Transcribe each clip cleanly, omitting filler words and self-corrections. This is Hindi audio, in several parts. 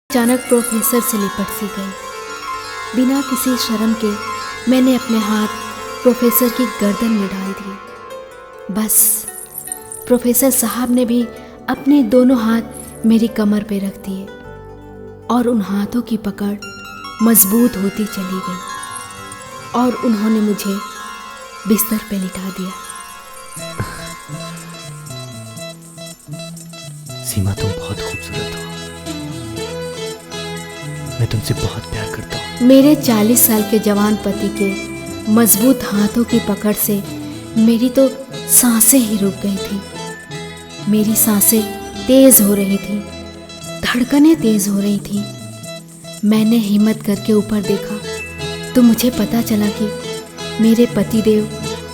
अचानक प्रोफेसर से लिपट सी गई। बिना किसी शर्म के मैंने अपने हाथ प्रोफेसर की गर्दन में डाल दिए। बस प्रोफेसर साहब ने भी अपने दोनों हाथ मेरी कमर पे रख दिए और उन हाथों की पकड़ मजबूत होती चली गई और उन्होंने मुझे बिस्तर पे लिटा दिया। सीमा, तुम बहुत खूबसूरत हो। मैं तुमसे बहुत प्यार करता हूँ। मेरे 40 साल के जवान पति के मजबूत हाथों की पकड़ से मेरी तो सांसें ही रुक गई थी। मेरी सांसें तेज हो रही थी, धड़कनें तेज हो रही थी। मैंने हिम्मत करके ऊपर देखा तो मुझे पता चला कि मेरे पतिदेव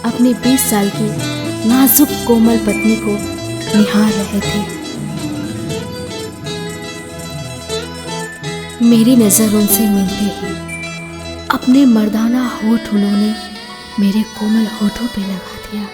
अपनी 20 साल की नाजुक कोमल पत्नी को निहार रहे थे। मेरी नज़र उनसे मिलते ही अपने मर्दाना होठ उन्होंने मेरे कोमल होठों पे लगा दिया।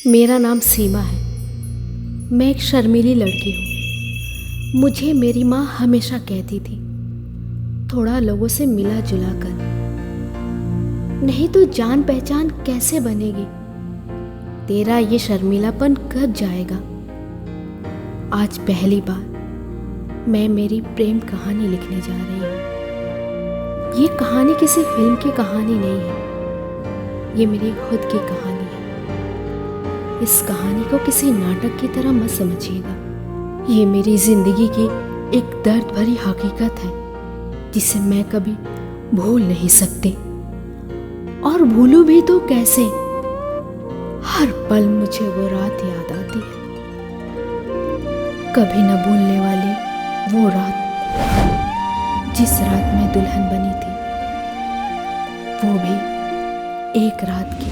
मेरा नाम सीमा है। मैं एक शर्मीली लड़की हूँ। मुझे मेरी माँ हमेशा कहती थी, थोड़ा लोगों से मिला जुला कर, नहीं तो जान पहचान कैसे बनेगी, तेरा ये शर्मीलापन कब जाएगा। आज पहली बार मैं मेरी प्रेम कहानी लिखने जा रही हूँ। ये कहानी किसी फिल्म की कहानी नहीं है, ये मेरी खुद की कहानी है। इस कहानी को किसी नाटक की तरह मत समझिएगा। ये मेरी जिंदगी की एक दर्द भरी हकीकत है जिसे मैं कभी भूल नहीं सकती, और भूलूं भी तो कैसे। हर पल मुझे वो रात याद आती है, कभी न भूलने वाली वो रात, जिस रात मैं दुल्हन बनी थी, वो भी एक रात की।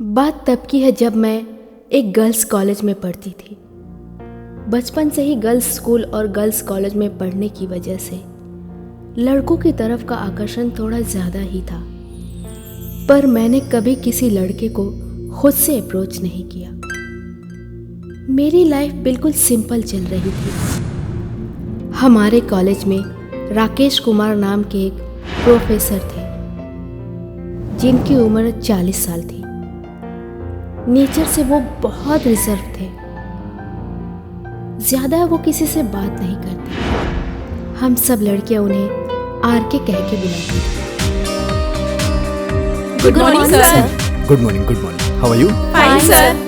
बात तब की है जब मैं एक गर्ल्स कॉलेज में पढ़ती थी। बचपन से ही गर्ल्स स्कूल और गर्ल्स कॉलेज में पढ़ने की वजह से लड़कों की तरफ का आकर्षण थोड़ा ज़्यादा ही था, पर मैंने कभी किसी लड़के को खुद से अप्रोच नहीं किया। मेरी लाइफ बिल्कुल सिंपल चल रही थी। हमारे कॉलेज में राकेश कुमार नाम के एक प्रोफेसर थे जिनकी उम्र 40 साल थी। नेचर से वो बहुत रिजर्व थे, ज्यादा वो किसी से बात नहीं करते। हम सब लड़कियां उन्हें आर के कह के बुलाती थी। Good morning sir. Good morning, good morning. How are you? Fine sir.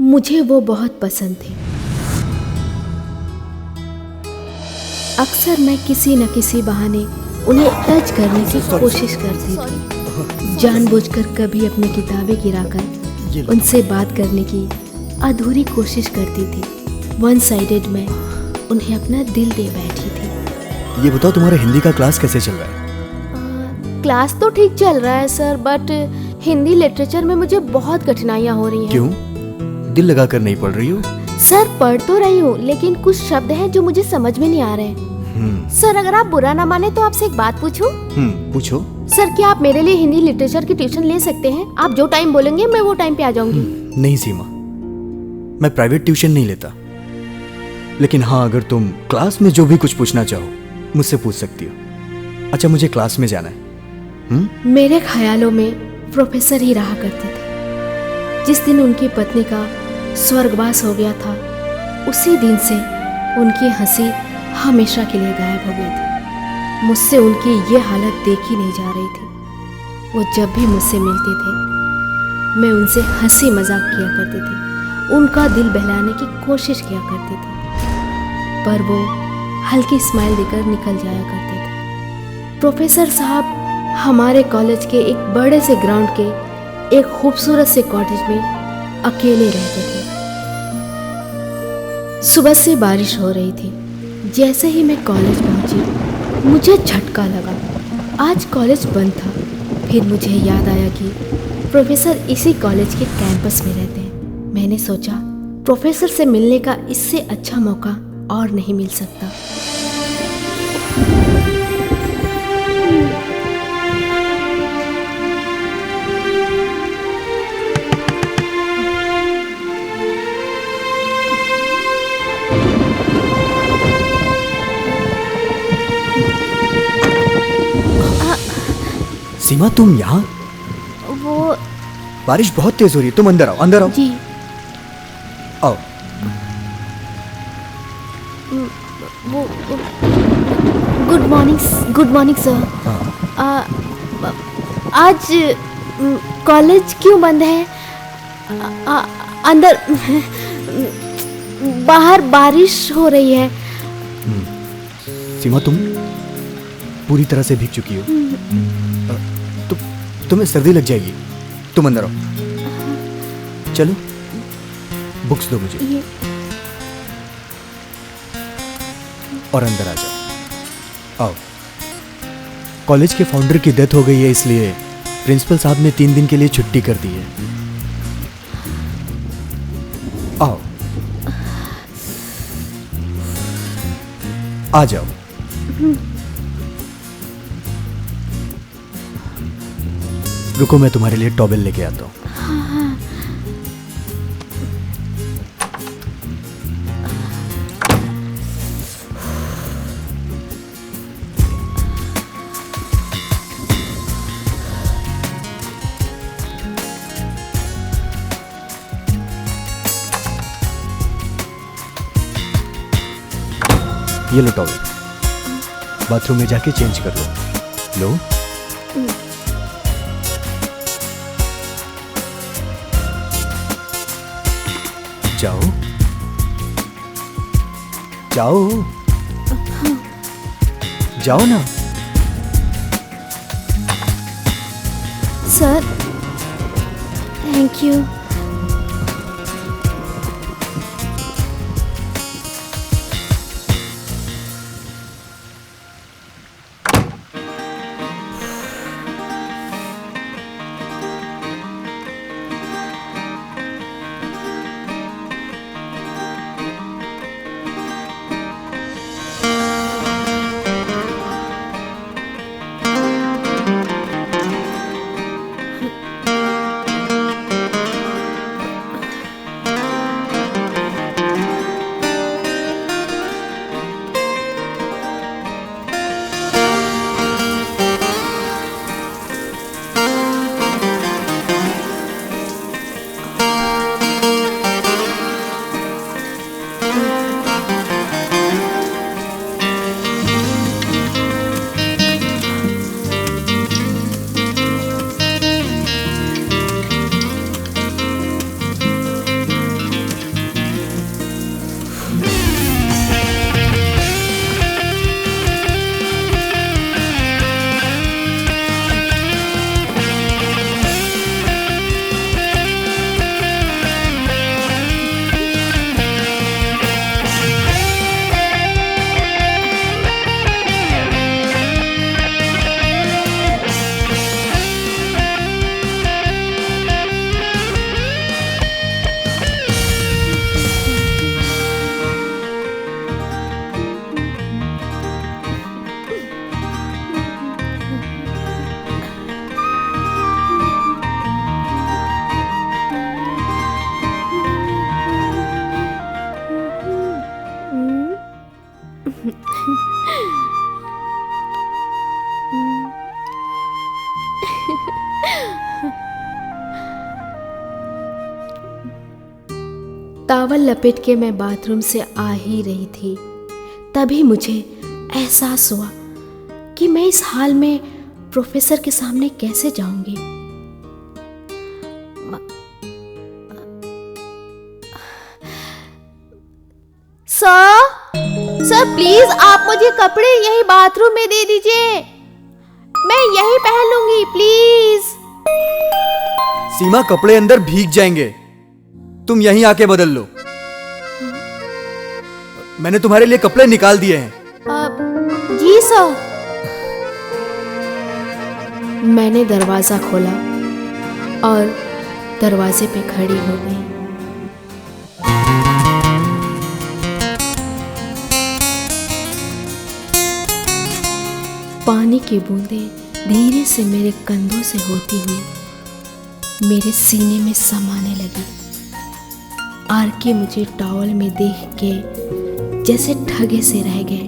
मुझे वो बहुत पसंद थे। अक्सर मैं किसी न किसी बहाने उन्हें टच करने की कोशिश करती थी, जानबूझकर कभी अपनी किताबें गिराकर उनसे बात करने की अधूरी कोशिश करती थी। वन साइडेड मैं उन्हें अपना दिल दे बैठी थी। ये बताओ, तुम्हारा हिंदी का क्लास कैसे चल रहा है? क्लास तो ठीक चल रहा है सर, बट हिंदी लिटरेचर में मुझे बहुत कठिनाइयाँ हो रही हैं। क्यों? दिल लगाकर नहीं पढ़ रही हो? सर पढ़ तो रही हूँ, लेकिन कुछ शब्द हैं जो मुझे समझ में नहीं आ रहे हैं। सर अगर आप बुरा ना माने तो आपसे एक बात पूछूं? पूछो। सर क्या आप मेरे लिए हिंदी लिटरेचर की ट्यूशन ले सकते हैं? आप जो टाइम बोलेंगे मैं वो टाइम पे आ जाऊंगी। नहीं सीमा, मैं प्राइवेट ट्यूशन नहीं लेता, लेकिन हाँ अगर तुम क्लास में जो भी कुछ पूछना चाहो मुझसे पूछ सकती हो। अच्छा मुझे क्लास में जाना है। मेरे ख्यालों में प्रोफेसर ही रहा करते थे। जिस दिन उनकी पत्नी का स्वर्गवास हो गया था, उसी दिन से उनकी हंसी हमेशा के लिए गायब हो गई थी। मुझसे उनकी ये हालत देखी नहीं जा रही थी। वो जब भी मुझसे मिलते थे मैं उनसे हंसी मजाक किया करती थी, उनका दिल बहलाने की कोशिश किया करती थी, पर वो हल्की स्माइल देकर निकल जाया करते थे। प्रोफेसर साहब हमारे कॉलेज के एक बड़े से ग्राउंड के एक खूबसूरत से कॉटेज में अकेले रहते थे। सुबह से बारिश हो रही थी। जैसे ही मैं कॉलेज पहुंची मुझे झटका लगा। आज कॉलेज बंद था। फिर मुझे याद आया कि प्रोफेसर इसी कॉलेज के कैंपस में रहते हैं। मैंने सोचा प्रोफेसर से मिलने का इससे अच्छा मौका और नहीं मिल सकता। सीमा तुम यहाँ? वो बारिश बहुत तेज हो रही है, तुम अंदर आओ, अंदर आओ। जी आओ। वो गुड मॉर्निंग सर। आज कॉलेज क्यों बंद है? अंदर बाहर बारिश हो रही है। सीमा तुम पूरी तरह से भीग चुकी हो, तुम्हें सर्दी लग जाएगी। तुम अंदर आओ। चलो बुक्स दो मुझे और अंदर आ जाओ। आओ। कॉलेज के फाउंडर की डेथ हो गई है, इसलिए प्रिंसिपल साहब ने 3 दिन के लिए छुट्टी कर दी है। आओ आ जाओ। रुको मैं तुम्हारे लिए टॉवेल लेके आता हूँ। ये लो टॉवेल, बाथरूम में जाके चेंज कर लो। लो। जाओ जाओ जाओ ना। Sir thank you. टॉवल लपेट के मैं बाथरूम से आ ही रही थी, तभी मुझे एहसास हुआ कि मैं इस हाल में प्रोफेसर के सामने कैसे जाऊंगी। सर प्लीज आप मुझे कपड़े यही बाथरूम में दे दीजिए, मैं यही पहन लूंगी प्लीज। सीमा, कपड़े अंदर भीग जाएंगे, तुम यहीं आके बदल लो। मैंने तुम्हारे लिए कपड़े निकाल दिए हैं। जी सर। मैंने दरवाजा खोला और दरवाजे पे खड़ी हो गई। पानी की बूंदें धीरे से मेरे कंधों से होती हुई मेरे सीने में समाने लगी। आर के मुझे टॉवल में देख के जैसे ठगे से रह गए।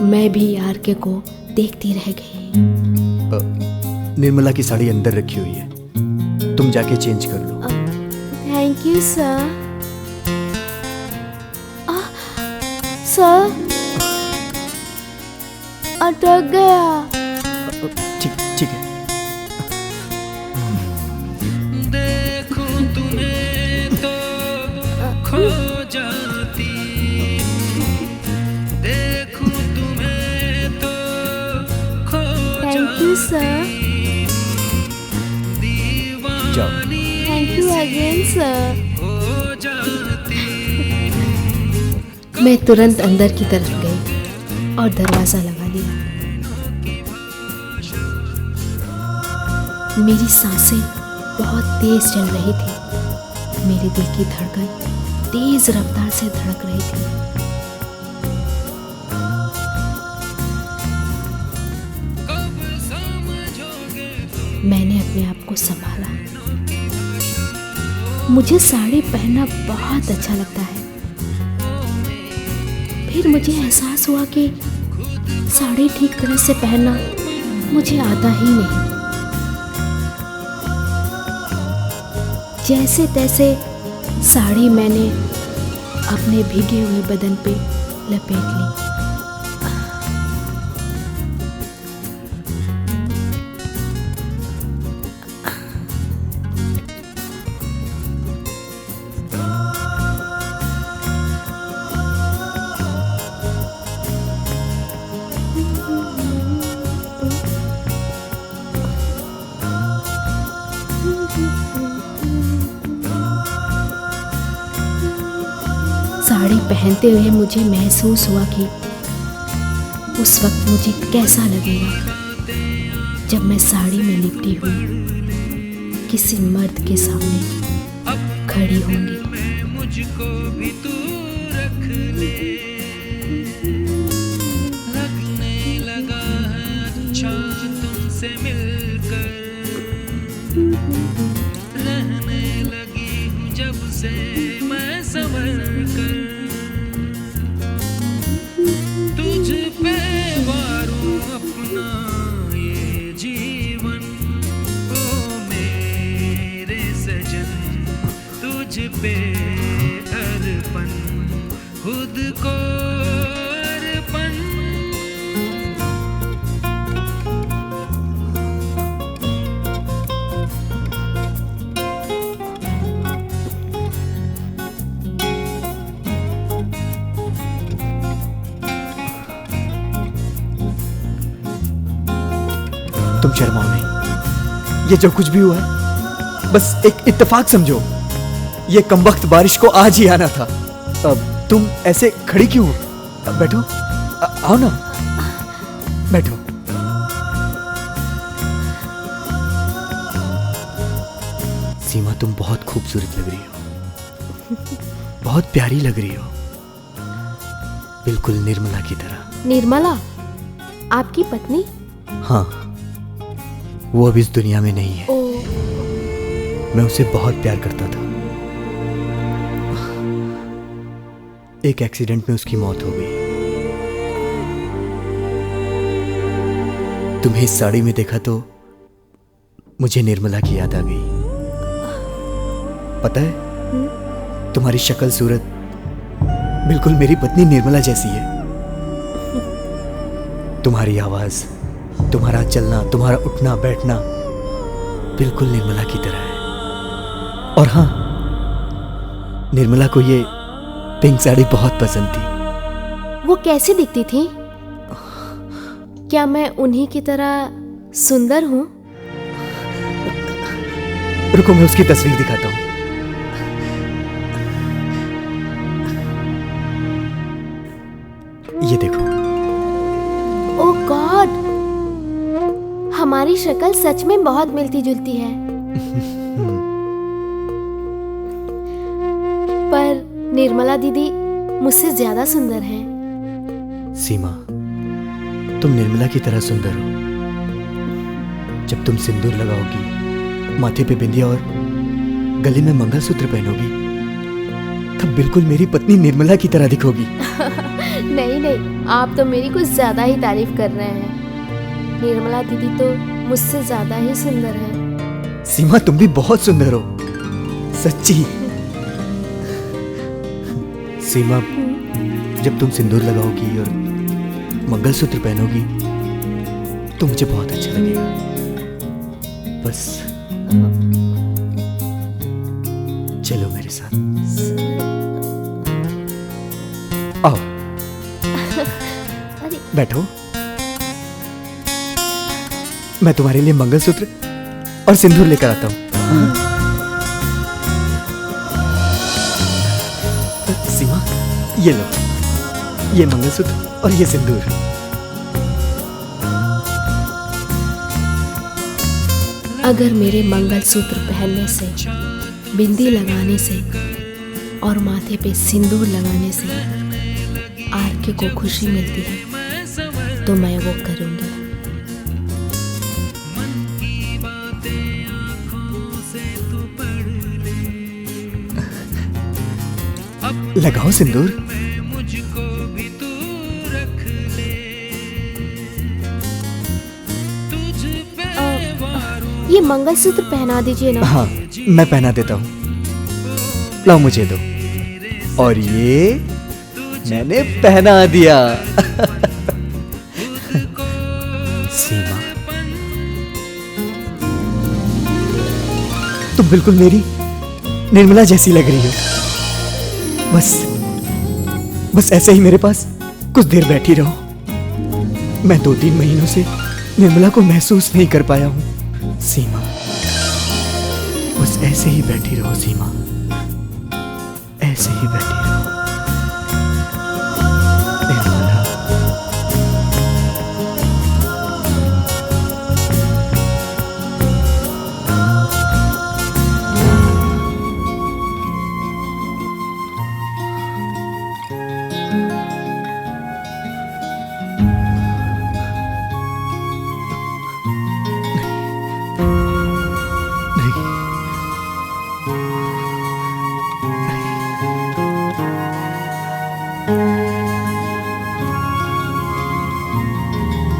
मैं भी आर के को देखती रह गई। निर्मला की साड़ी अंदर रखी हुई है, तुम जाके चेंज कर लो। Thank you sir. सर अटक गया। ठीक है। देखूं तुम्हें तो खो जाती, देखूं तुम्हें तो खो thank you sir. Deewani thank you again sir. हो जाती। मैं तुरंत अंदर की तरफ गई और दरवाजा लगा दिया। मेरी सांसें बहुत तेज चल रही थी। मेरे दिल की धड़कन तेज रफ्तार से धड़क रही थी। मैंने अपने आप को संभाला। मुझे साड़ी पहनना बहुत अच्छा लगता है। फिर मुझे एहसास हुआ कि साड़ी ठीक तरह से पहनना मुझे आता ही नहीं। जैसे तैसे साड़ी मैंने अपने भीगे हुए बदन पे लपेट ली। साड़ी पहनते हुए मुझे महसूस हुआ कि उस वक्त मुझे कैसा लगेगा जब मैं साड़ी में लिपटी हुई किसी मर्द के सामने खड़ी होंगी। मुझको भी तू रख ले, लगने लगा है अच्छा तुमसे मिलकर, रहने लगी हूँ जब से मैं संभल कर, तुझ पे वारूं अपना ये जीवन, ओ मेरे सजन, तुझ पे अर्पण, खुद को अर्पण। तुम शर्माओ नहीं, ये जो कुछ भी हुआ है बस एक इत्तेफाक समझो। ये कमबख्त बारिश को आज ही आना था। अब तुम ऐसे खड़ी क्यों हो? बैठो, आओ ना, बैठो। सीमा, तुम बहुत खूबसूरत लग रही हो, बहुत प्यारी लग रही हो, बिल्कुल निर्मला की तरह। निर्मला आपकी पत्नी? हाँ, वो अब इस दुनिया में नहीं है। मैं उसे बहुत प्यार करता था। एक एक्सीडेंट में उसकी मौत हो गई। तुम्हें इस साड़ी में देखा तो मुझे निर्मला की याद आ गई। पता है, तुम्हारी शक्ल सूरत बिल्कुल मेरी पत्नी निर्मला जैसी है। तुम्हारी आवाज, तुम्हारा चलना, तुम्हारा उठना बैठना बिल्कुल निर्मला की तरह है। और हाँ, निर्मला को ये पिंक साड़ी बहुत पसंद थी। वो कैसी दिखती थी? क्या मैं उन्हीं की तरह सुंदर हूँ? रुको, मैं उसकी तस्वीर दिखाता हूँ। ये देखो। ओह गॉड, हमारी शक्ल सच में बहुत मिलती जुलती है। पर निर्मला दीदी मुझसे ज्यादा सुंदर हैं। सीमा, तुम निर्मला की तरह सुंदर हो। जब तुम सिंदूर लगाओगी, माथे पे बिंदिया और गले में मंगलसूत्र पहनोगी, तब बिल्कुल मेरी पत्नी निर्मला की तरह दिखोगी। नहीं नहीं, आप तो मेरी कुछ ज्यादा ही तारीफ कर रहे हैं। निर्मला दीदी तो मुझसे ज्यादा ही सुंदर है। सीमा, तुम भी बहुत सुंदर हो, सच्ची। सीमा, जब तुम सिंदूर लगाओगी और मंगलसूत्र पहनोगी तो मुझे बहुत अच्छा लगेगा। बस चलो मेरे साथ, आओ। अरे बैठो, मैं तुम्हारे लिए मंगलसूत्र और सिंदूर लेकर आता हूं। सीमा, ये लो, ये मंगलसूत्र और ये सिंदूर। अगर मेरे मंगलसूत्र पहनने से, बिंदी लगाने से और माथे पे सिंदूर लगाने से आरके को खुशी मिलती है तो मैं वो करूंगी। लगाओ सिंदूर। ये मंगलसूत्र पहना दीजिए ना। हाँ, मैं पहना देता हूँ। लाओ, मुझे दो। और ये मैंने पहना दिया। सीमा, तुम बिल्कुल मेरी निर्मला जैसी लग रही हो। बस ऐसे ही मेरे पास कुछ देर बैठी रहो। मैं 2-3 महीनों से निर्मला को महसूस नहीं कर पाया हूं। सीमा, बस ऐसे ही बैठी रहो। सीमा, ऐसे ही बैठी रहो। निर्मला,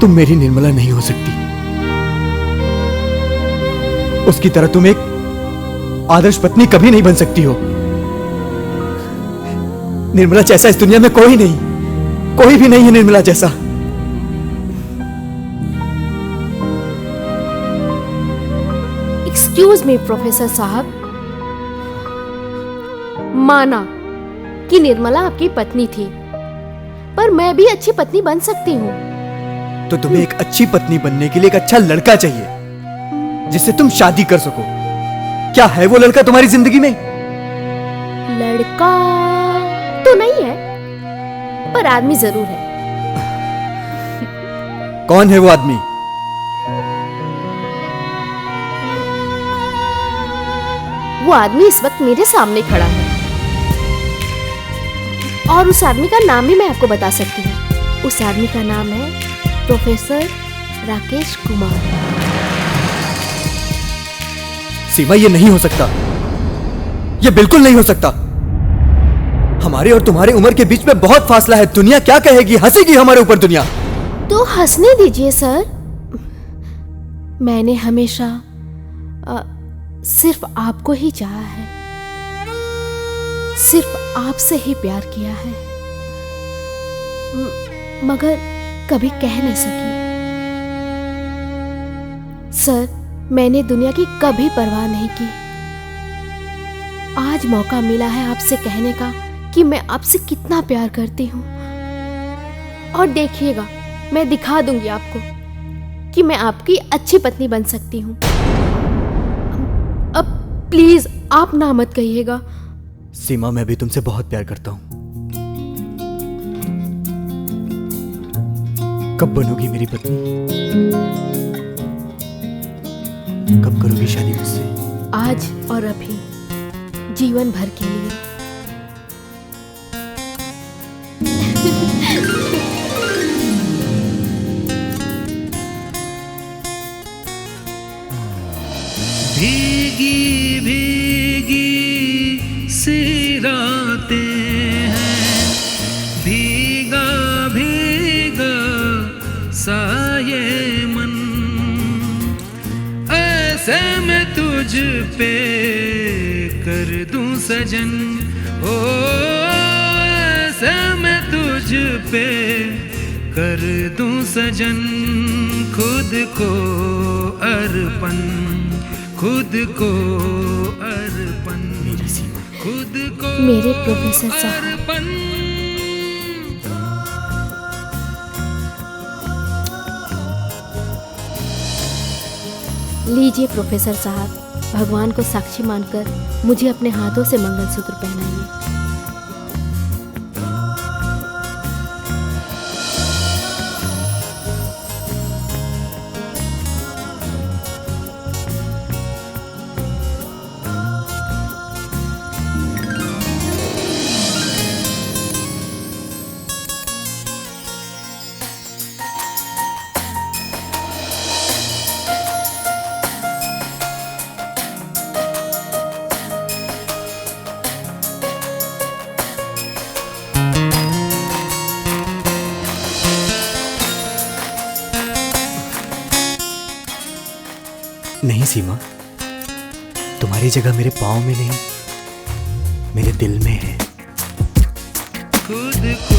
तुम मेरी निर्मला नहीं हो सकती। उसकी तरह तुम एक आदर्श पत्नी कभी नहीं बन सकती हो। निर्मला जैसा इस दुनिया में कोई भी नहीं है निर्मला जैसा। एक्सक्यूज मी प्रोफेसर साहब, माना कि निर्मला आपकी पत्नी थी, पर मैं भी अच्छी पत्नी बन सकती हूँ। तो तुम्हें एक अच्छी पत्नी बनने के लिए एक अच्छा लड़का चाहिए जिससे तुम शादी कर सको। क्या है वो लड़का तुम्हारी जिंदगी में? लड़का तो नहीं है, पर आदमी जरूर है। कौन है वो आदमी? वो आदमी इस वक्त मेरे सामने खड़ा है, और उस आदमी का नाम भी मैं आपको बता सकती हूँ। उस आदमी का नाम है प्रोफेसर राकेश कुमार। सीमा, ये नहीं हो सकता। ये बिल्कुल नहीं हो सकता। हमारे और तुम्हारे उम्र के बीच में बहुत फासला है। दुनिया क्या कहेगी? हंसेगी हमारे ऊपर दुनिया। तो हंसने दीजिए सर। मैंने हमेशा सिर्फ आपको ही चाहा है। सिर्फ आपसे ही प्यार किया है, मगर कभी कह नहीं सकी। सर, मैंने दुनिया की कभी परवाह नहीं की। आज मौका मिला है आपसे कहने का कि मैं आपसे कितना प्यार करती हूँ। और देखिएगा, मैं दिखा दूंगी आपको कि मैं आपकी अच्छी पत्नी बन सकती हूँ। अब प्लीज आप ना मत कहिएगा। सीमा, मैं भी तुमसे बहुत प्यार करता हूँ। कब बनोगी मेरी पत्नी? कब करोगी शादी मुझसे? आज और अभी, जीवन भर के लिए। भीगी भीगी सी रातें हैं, भीगा भीगा सा ये मन, ऐसे मैं तुझ पे कर दूं सजन, ओ ऐसे मैं तुझ पे कर दूं सजन, खुद को अर्पण, खुद को अर्पण, खुद को मेरे प्रोफेसर साहब, अर्पण। लीजिए प्रोफेसर साहब, भगवान को साक्षी मानकर मुझे अपने हाथों से मंगलसूत्र पहनाइए। नहीं सीमा, तुम्हारी जगह मेरे पाँव में नहीं, मेरे दिल में है। खुद को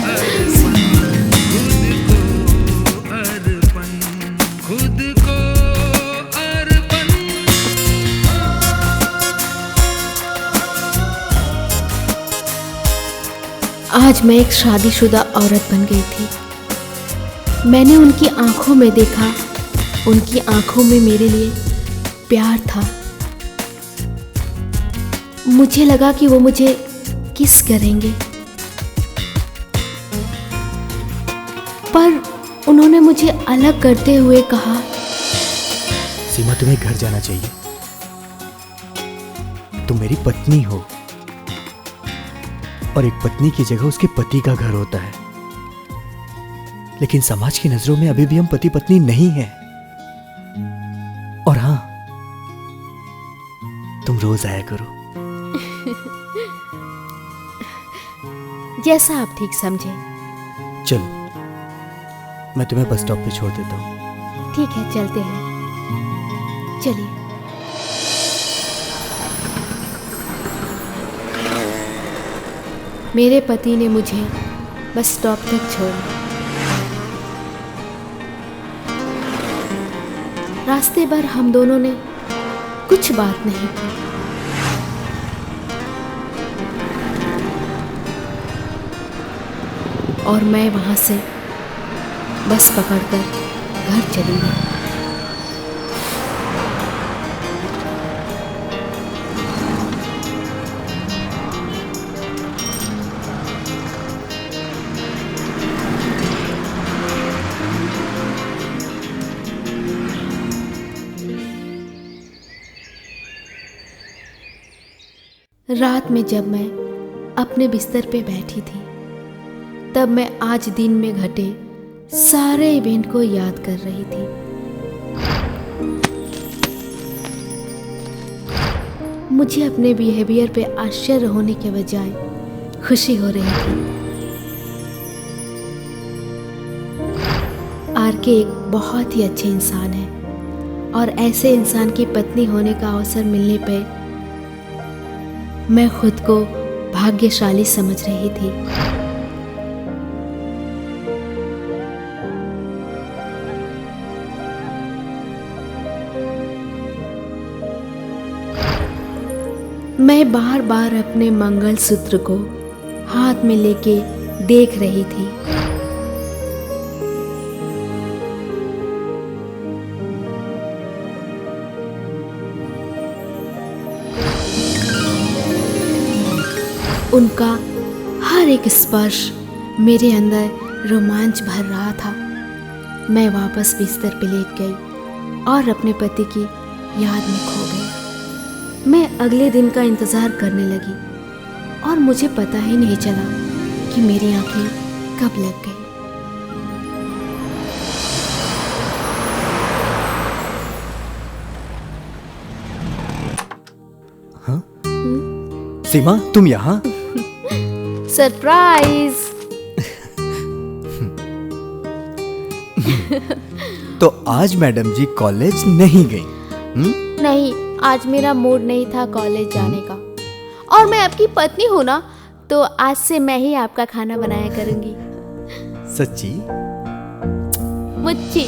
अर्पण, खुद को अर्पण, खुद को अर्पण। आज मैं एक शादीशुदा औरत बन गई थी। मैंने उनकी आंखों में देखा, उनकी आंखों में मेरे लिए प्यार था। मुझे लगा कि वो मुझे किस करेंगे, पर उन्होंने मुझे अलग करते हुए कहा, सीमा, तुम्हें घर जाना चाहिए। तुम मेरी पत्नी हो और एक पत्नी की जगह उसके पति का घर होता है, लेकिन समाज की नजरों में अभी भी हम पति पत्नी नहीं हैं। और हाँ, तुम रोज आया करो। जैसा आप ठीक समझे। चलो, मैं तुम्हें बस स्टॉप पे छोड़ देता हूँ। ठीक है, चलते हैं। चलिए। मेरे पति ने मुझे बस स्टॉप तक छोड़ा। रास्ते भर हम दोनों ने कुछ बात नहीं की। और मैं वहां से बस पकड़कर घर चली गई। रात में जब मैं अपने बिस्तर पे बैठी थी, तब मैं आज दिन में घटे सारे इवेंट को याद कर रही थी। मुझे अपने बिहेवियर पे आश्चर्य होने के बजाय खुशी हो रही थी। आरके एक बहुत ही अच्छे इंसान है और ऐसे इंसान की पत्नी होने का अवसर मिलने पे मैं खुद को भाग्यशाली समझ रही थी। मैं बार बार अपने मंगलसूत्र को हाथ में लेके देख रही थी। उनका हर एक स्पर्श मेरे अंदर रोमांच भर रहा था। मैं वापस बिस्तर पे लेट गई और अपने पति की याद में खो गई। मैं अगले दिन का इंतज़ार करने लगी और मुझे पता ही नहीं चला कि मेरी आंखें कब लग गई। सीमा, तुम यहाँ? सरप्राइज। तो आज मैडम जी कॉलेज नहीं गई? नहीं, आज मेरा मूड नहीं था कॉलेज जाने का। और मैं आपकी पत्नी हूँ ना, तो आज से मैं ही आपका खाना बनाया करूँगी। सच्ची? मुच्ची।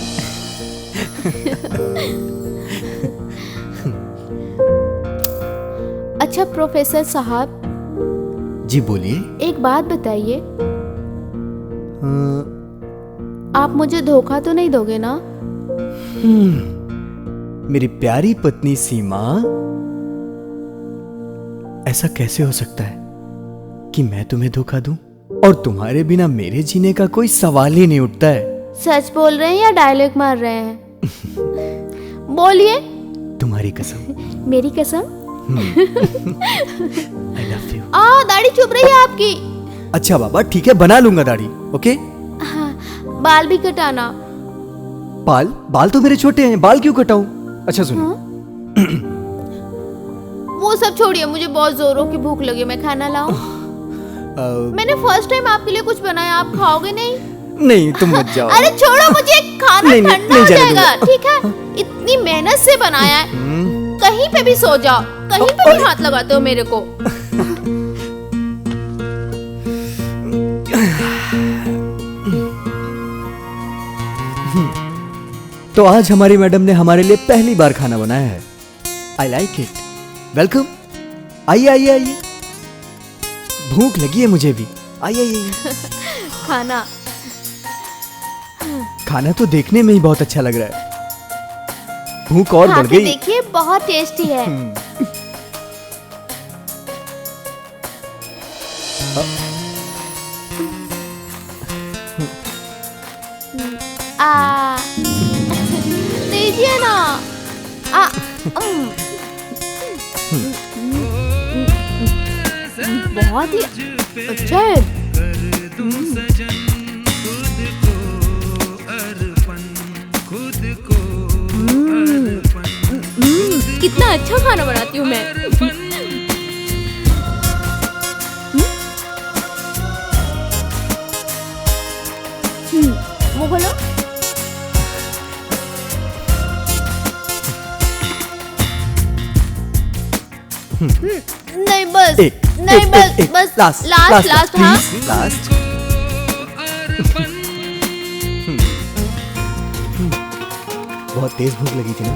अच्छा प्रोफेसर साहब, जी बोलिए। एक बात बताइए, आप मुझे धोखा तो नहीं दोगे ना? मेरी प्यारी पत्नी सीमा, ऐसा कैसे हो सकता है कि मैं तुम्हें धोखा दूं? और तुम्हारे बिना मेरे जीने का कोई सवाल ही नहीं उठता है। सच बोल रहे हैं या डायलॉग मार रहे हैं? बोलिए। तुम्हारी कसम। मेरी कसम? I love you। दाढ़ी चुभ रही है आपकी। अच्छा बाबा, ठीक है, बना लूंगा दाढ़ी। ओके। हाँ, बाल भी कटाना। बाल तो मेरे छोटे हैं, बाल क्यों कटाऊं? अच्छा सुनो। वो सब छोड़िए, मुझे बहुत जोरों की भूख लगी, मैं खाना लाऊं? मैंने फर्स्ट टाइम आपके लिए कुछ बनाया, आप खाओगे नहीं? नहीं, तुम मत जाओ। अरे छोड़ो मुझे, खाना नहीं, ठंडा नहीं हो जाने जाएगा। ठीक है, इतनी मेहनत से बनाया है। कहीं पे भी सो जाओ, कहीं पे भी हाथ लगाते हो मेरे को। तो आज हमारी मैडम ने हमारे लिए पहली बार खाना बनाया है। I like it. वेलकम। आइए आइए आइए, भूख लगी है मुझे भी। आइए आइए। खाना तो देखने में ही बहुत अच्छा लग रहा है, भूख और बढ़ गई। देखिए, बहुत टेस्टी है। दीजिए ना। बहुत ही अच्छा है। कितना अच्छा खाना बनाती हूँ मैं। वो बोलो। नहीं बस, नहीं बस, बस लास्ट। हाँ, लास्ट। बहुत तेज भूख लगी थी ना?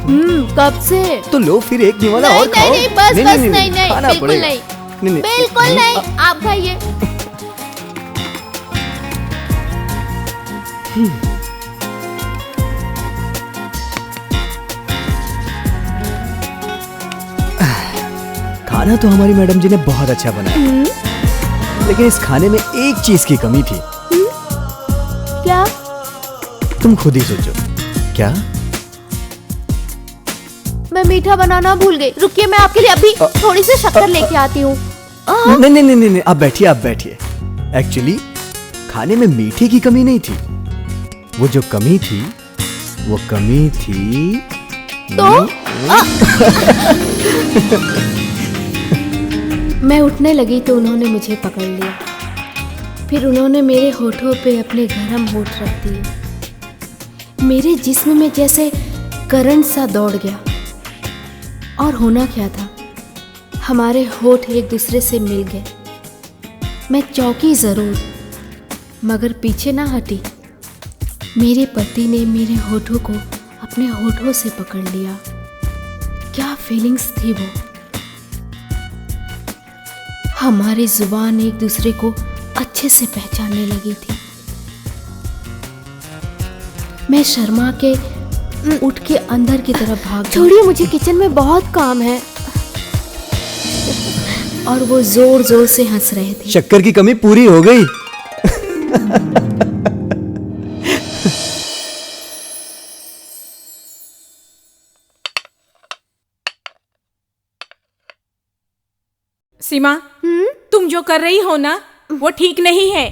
कब से? तो लो फिर एक निवाला और खाओ। नहीं, बस नहीं, बिल्कुल नहीं, बिल्कुल नहीं, आप खाइए। खाना तो हमारी मैडम जी ने बहुत अच्छा बनाया, लेकिन इस खाने में एक चीज की कमी थी। क्या? तुम खुद ही सोचो। क्या? मैं मीठा बनाना भूल गई। रुकिए, मैं आपके लिए अभी थोड़ी सी शक्कर लेके आती हूँ। नहीं, आप बैठिए। एक्चुअली खाने में मीठे की कमी नहीं थी। वो जो कमी थी, वो कमी थी तो मैं उठने लगी तो उन्होंने मुझे पकड़ लिया। फिर उन्होंने मेरे होठों पे अपने गरम होठ रख दिए। मेरे जिस्म में जैसे करंट सा दौड़ गया। और होना क्या था, हमारे होठ एक दूसरे से मिल गए। मैं चौंकी जरूर, मगर पीछे ना हटी। मेरे पति ने मेरे होठों को अपने होठों से पकड़ लिया। क्या फीलिंग्स थी वो। हमारी जुबान एक दूसरे को अच्छे से पहचानने लगी थी। मैं शर्मा के उठ के अंदर की तरफ भाग गई। छोड़िए, मुझे किचन में बहुत काम है। और वो जोर जोर से हंस रहे थे। शक्कर की कमी पूरी हो गई। सीमा, तुम जो कर रही हो ना वो ठीक नहीं है।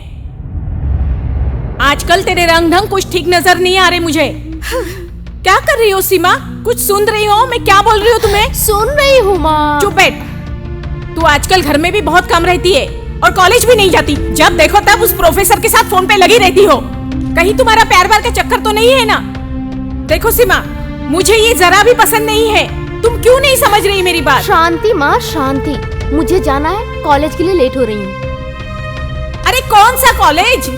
आजकल तेरे रंग ढंग कुछ ठीक नजर नहीं आ रहे मुझे। क्या कर रही हो सीमा? कुछ सुन रही हो मैं क्या बोल रही हूँ तुम्हें? सुन रही हूँ माँ। चुप बैठ। तू आजकल घर में भी बहुत कम रहती है और कॉलेज भी नहीं जाती। जब देखो तब उस प्रोफेसर के साथ फोन पे लगी रहती हो। कहीं तुम्हारा प्यार व्यार का चक्कर तो नहीं है ना? देखो सीमा, मुझे ये जरा भी पसंद नहीं है। तुम क्यों नहीं समझ रही मेरी बात? शांति माँ, शांति। मुझे जाना है, कॉलेज के लिए लेट हो रही हूँ। अरे कौन सा कॉलेज?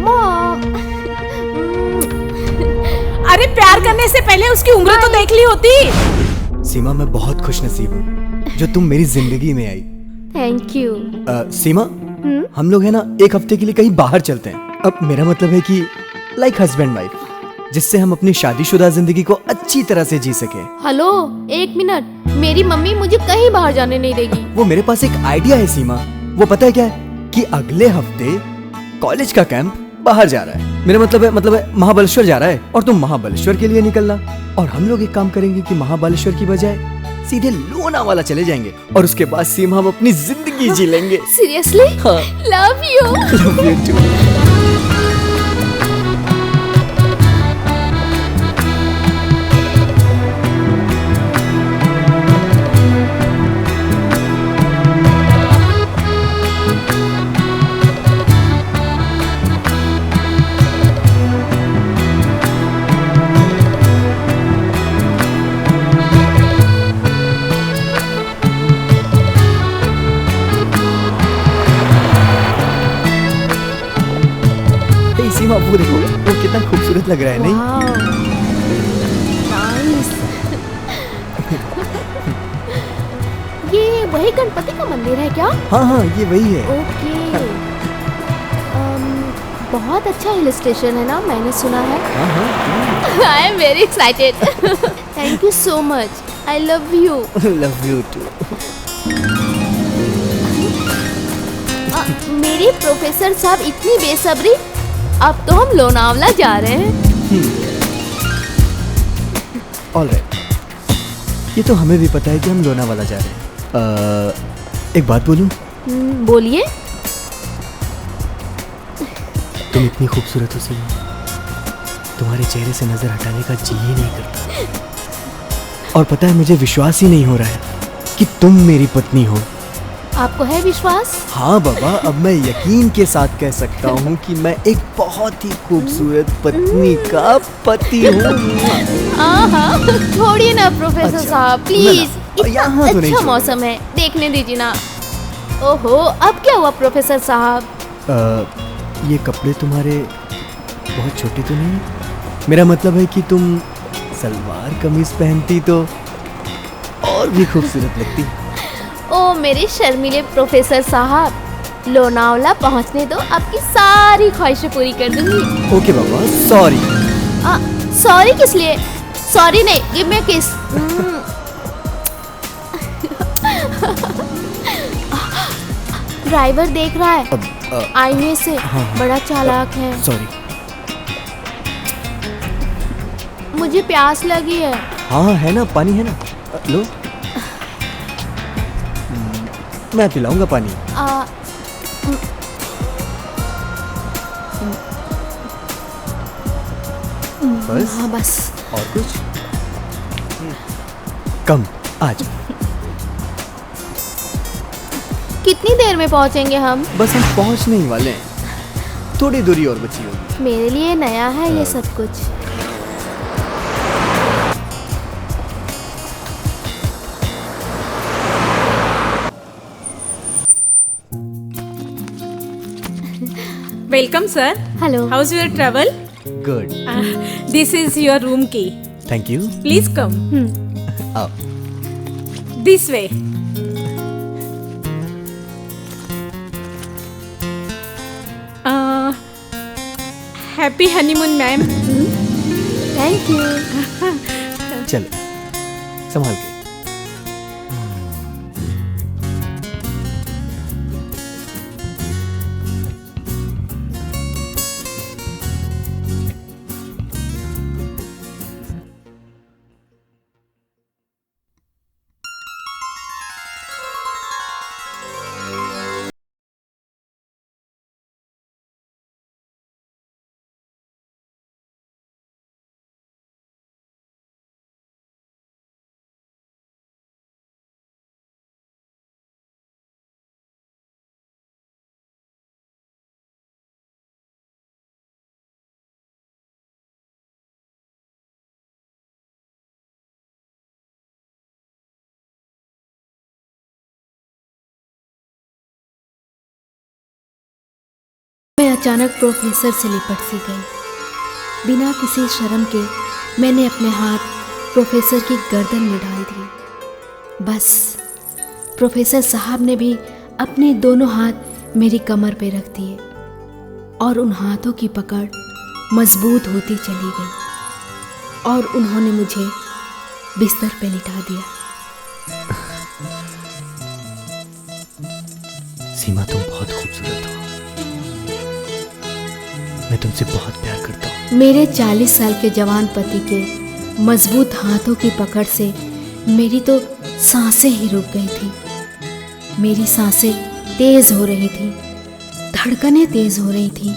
माँ, अरे प्यार करने से पहले उसकी उम्र तो देख ली होती। सीमा, मैं बहुत खुश नसीब हूँ जो तुम मेरी जिंदगी में आई। Thank you. सीमा, हम लोग है ना एक हफ्ते के लिए कहीं बाहर चलते हैं। अब मेरा मतलब है कि लाइक हस्बैंड वाइफ, जिससे हम अपनी शादीशुदा जिंदगी को अच्छी तरह से जी सके। हेलो, एक मिनट। मेरी मम्मी मुझे कहीं बाहर जाने नहीं देगी। वो मेरे पास एक आइडिया है सीमा। वो पता है क्या है कि अगले हफ्ते कॉलेज का कैंप बाहर जा रहा है। मेरा मतलब है महाबलेश्वर जा रहा है और तुम महाबलेश्वर के लिए निकलना। और हम लोग एक काम करेंगे कि महाबलेश्वर की बजाय सीधे लोनावाला चले जाएंगे और उसके बाद सीमा हम अपनी जिंदगी जी लेंगे। सीरियसली? हाँ। Love you. Love you too. सीमा, वो देखो, वो कितना खूबसूरत लग रहा है नहीं? नाइस। ये वही गणपति का मंदिर है क्या? हाँ हाँ, ये वही है। ओके। बहुत अच्छा हिल स्टेशन है ना, मैंने सुना है। हाँ हाँ। I am very excited. Thank you so much. I love you. Love you too. मेरे प्रोफेसर साहब इतनी बेसब्री। अब तो हम लोनावला जा रहे हैं। ऑलराइट, ये तो हमें भी पता है कि हम लोनावाला जा रहे हैं। एक बात बोलूं? बोलिए। तुम इतनी खूबसूरत हो सीमा, तुम्हारे चेहरे से नजर हटाने का जी ही नहीं करता। और पता है, मुझे विश्वास ही नहीं हो रहा है कि तुम मेरी पत्नी हो। आपको है विश्वास? हाँ बाबा, अब मैं यकीन के साथ कह सकता हूँ कि मैं एक बहुत ही खूबसूरत पत्नी का पति हूँ। छोड़िए ना प्रोफेसर अच्छा, साहब, प्लीज। ना, यहाँ तो नहीं अच्छा छोड़ूंगा। मौसम है, देखने दीजिए ना। ओहो, अब क्या हुआ प्रोफेसर साहब? ये कपड़े तुम्हारे बहुत छोटे तो नहीं? मेरा मतलब है कि तुम सलवार कमीज पहनती तो और भी खूबसूरत लगती। ओ मेरे शर्मीले प्रोफेसर साहब, लोनावला पहुंचने दो, आपकी सारी ख्वाहिशें पूरी कर दूंगी। ओके बाबा, सॉरी। सॉरी किस लिए? सॉरी नहीं, गिव मी अ किस। ड्राइवर देख रहा है आईने से। हाँ, बड़ा चालाक है। सॉरी। मुझे प्यास लगी है। हाँ है ना, पानी है ना, लो। मैं पिलाऊंगा पानी। बस? हाँ बस। और कुछ? कम, आज। कितनी देर में पहुंचेंगे हम? बस हम पहुंचने ही वाले हैं, थोड़ी दूरी और बची होगी। मेरे लिए नया है ये सब कुछ। Welcome sir. Hello. How's your travel? Good. This is your room key. Thank you. Please come. आओ. This way. Happy honeymoon, ma'am. Thank you. चलो संभाल के. मैं अचानक प्रोफेसर से लिपट सी गई. बिना किसी शर्म के मैंने अपने हाथ प्रोफेसर की गर्दन में डाल दिए. बस प्रोफेसर साहब ने भी अपने दोनों हाथ मेरी कमर पे रख दिए और उन हाथों की पकड़ मजबूत होती चली गई और उन्होंने मुझे बिस्तर पे लिटा दिया. सीमा तुम बहुत खूबसूरत हो. मैं तुमसे बहुत प्यार करता हूँ. मेरे 40 साल के जवान पति के मजबूत हाथों की पकड़ से मेरी तो सांसें ही रुक गई थी. मेरी सांसें तेज हो रही थी, धड़कनें तेज हो रही थी.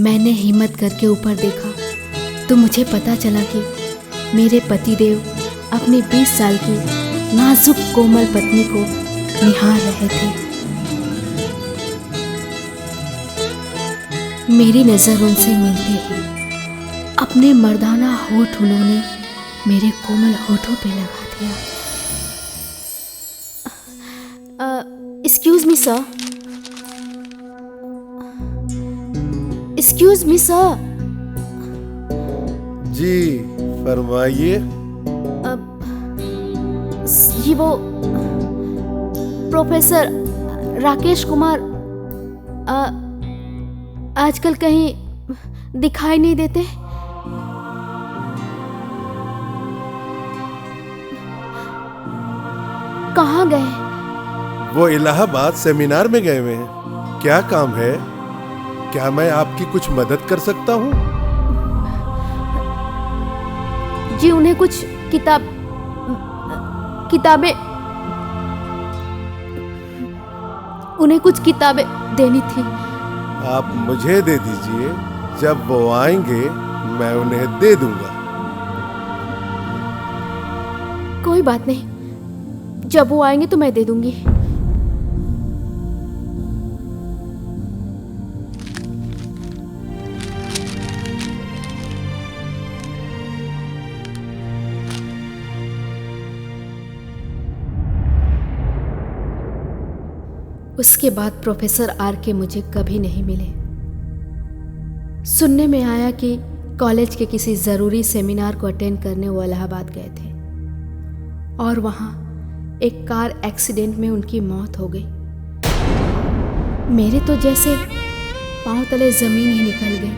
मैंने हिम्मत करके ऊपर देखा तो मुझे पता चला कि मेरे पतिदेव अपनी 20 साल की नाजुक कोमल पत्नी को निहार रहे थे. मेरी नज़र उनसे मिलते ही अपने मर्दाना होठ उन्होंने मेरे कोमल होठों पे लगा दिया. Excuse me sir. Excuse me sir. जी फरमाइए. ये वो प्रोफेसर राकेश कुमार आजकल कहीं दिखाई नहीं देते. कहाँ गए? वो इलाहाबाद सेमिनार में गए हुए हैं. क्या काम है? क्या मैं आपकी कुछ मदद कर सकता हूँ? जी उन्हें कुछ किताबें देनी थी. आप मुझे दे दीजिए. जब वो आएंगे मैं उन्हें दे दूंगा. कोई बात नहीं, जब वो आएंगे तो मैं दे दूंगी. उसके बाद प्रोफेसर आर के मुझे कभी नहीं मिले. सुनने में आया कि कॉलेज के किसी ज़रूरी सेमिनार को अटेंड करने वो इलाहाबाद गए थे और वहाँ एक कार एक्सीडेंट में उनकी मौत हो गई. मेरे तो जैसे पांव तले ज़मीन ही निकल गई.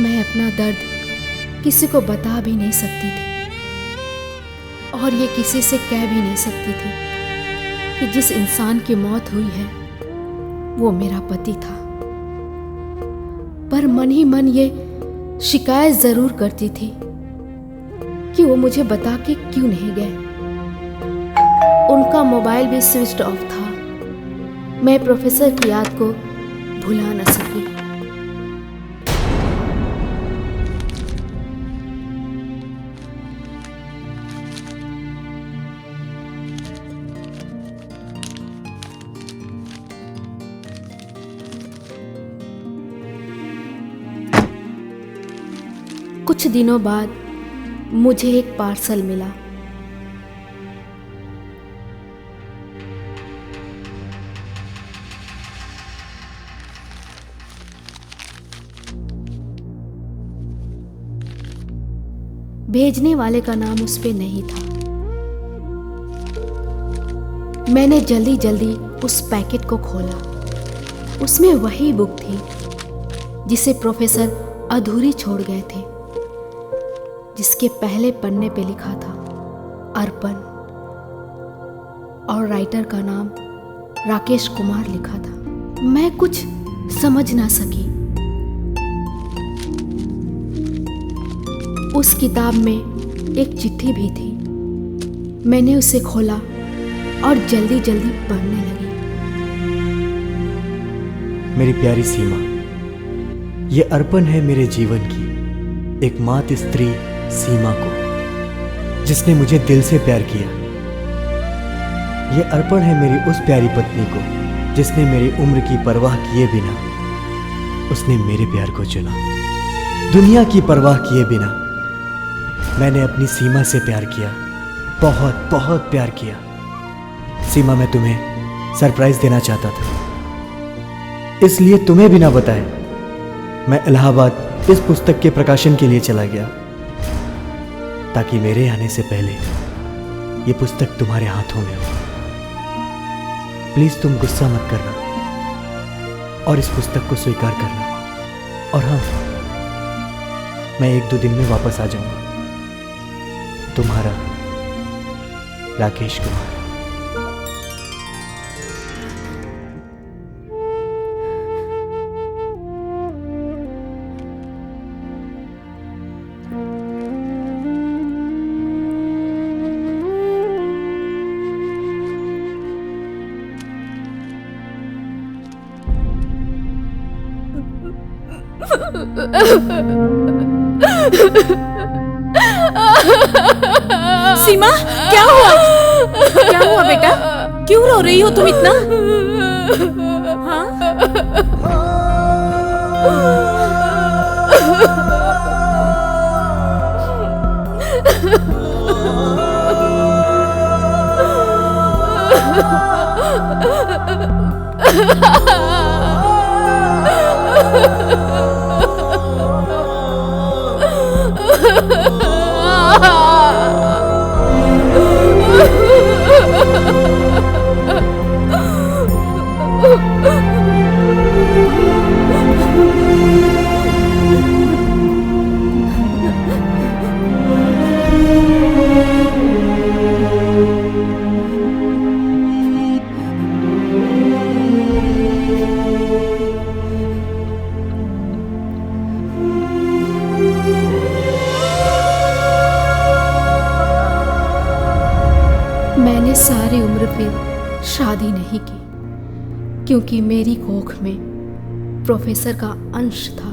मैं अपना दर्द किसी को बता भी नहीं सकती थी और ये किसी से कह भी नहीं सकती थी कि जिस इंसान की मौत हुई है वो मेरा पति था. पर मन ही मन ये शिकायत जरूर करती थी कि वो मुझे बता के क्यों नहीं गए. उनका मोबाइल भी स्विच्ड ऑफ था. मैं प्रोफेसर की याद को भुला न सकी. कुछ दिनों बाद मुझे एक पार्सल मिला. भेजने वाले का नाम उस पे नहीं था। मैंने जल्दी जल्दी उस पैकेट को खोला। उसमें वही बुक थी जिसे प्रोफेसर अधूरी छोड़ गए थे, जिसके पहले पन्ने पे लिखा था अर्पण और राइटर का नाम राकेश कुमार लिखा था। मैं कुछ समझ ना सकी। उस किताब में एक चिट्ठी भी थी। मैंने उसे खोला और जल्दी जल्दी पढ़ने लगी। मेरी प्यारी सीमा, ये अर्पण है मेरे जीवन की एक मात स्त्री सीमा को, जिसने मुझे दिल से प्यार किया। ये अर्पण है मेरी उस प्यारी पत्नी को, जिसने मेरी उम्र की परवाह किए बिना उसने मेरे प्यार को चुना। दुनिया की परवाह किए बिना मैंने अपनी सीमा से प्यार किया, बहुत बहुत प्यार किया। सीमा, मैं तुम्हें सरप्राइज देना चाहता था, इसलिए तुम्हें बिना बताए मैं इलाहाबाद इस पुस्तक के प्रकाशन के लिए चला गया, ताकि मेरे आने से पहले ये पुस्तक तुम्हारे हाथों में हो। प्लीज तुम गुस्सा मत करना और इस पुस्तक को स्वीकार करना। और हाँ, मैं 1-2 दिन में वापस आ जाऊंगा। तुम्हारा राकेश कुमार। सीमा, क्या हुआ? क्या हुआ बेटा? क्यों रो रही हो तुम इतना? हाँ? मैंने सारी उम्र फिर शादी नहीं की, क्योंकि मेरी कोख में प्रोफेसर का अंश था,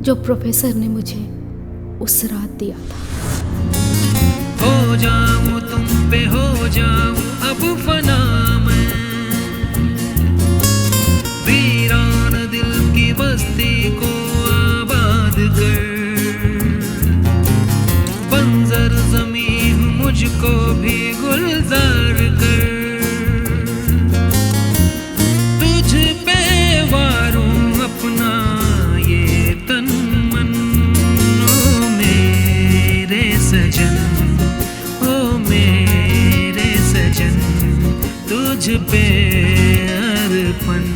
जो प्रोफेसर ने मुझे उस रात दिया था। हो जाऊं तुम पे, हो जाऊं अब फना मैं, वीरान दिल की बस्ती को आबाद कर, बंजर ज़मीं मुझको भी गुलजार कर, तुझ पे वारूं अपना ये तन मन, ओ मेरे सजन, ओ मेरे सजन, तुझ पे अर्पण।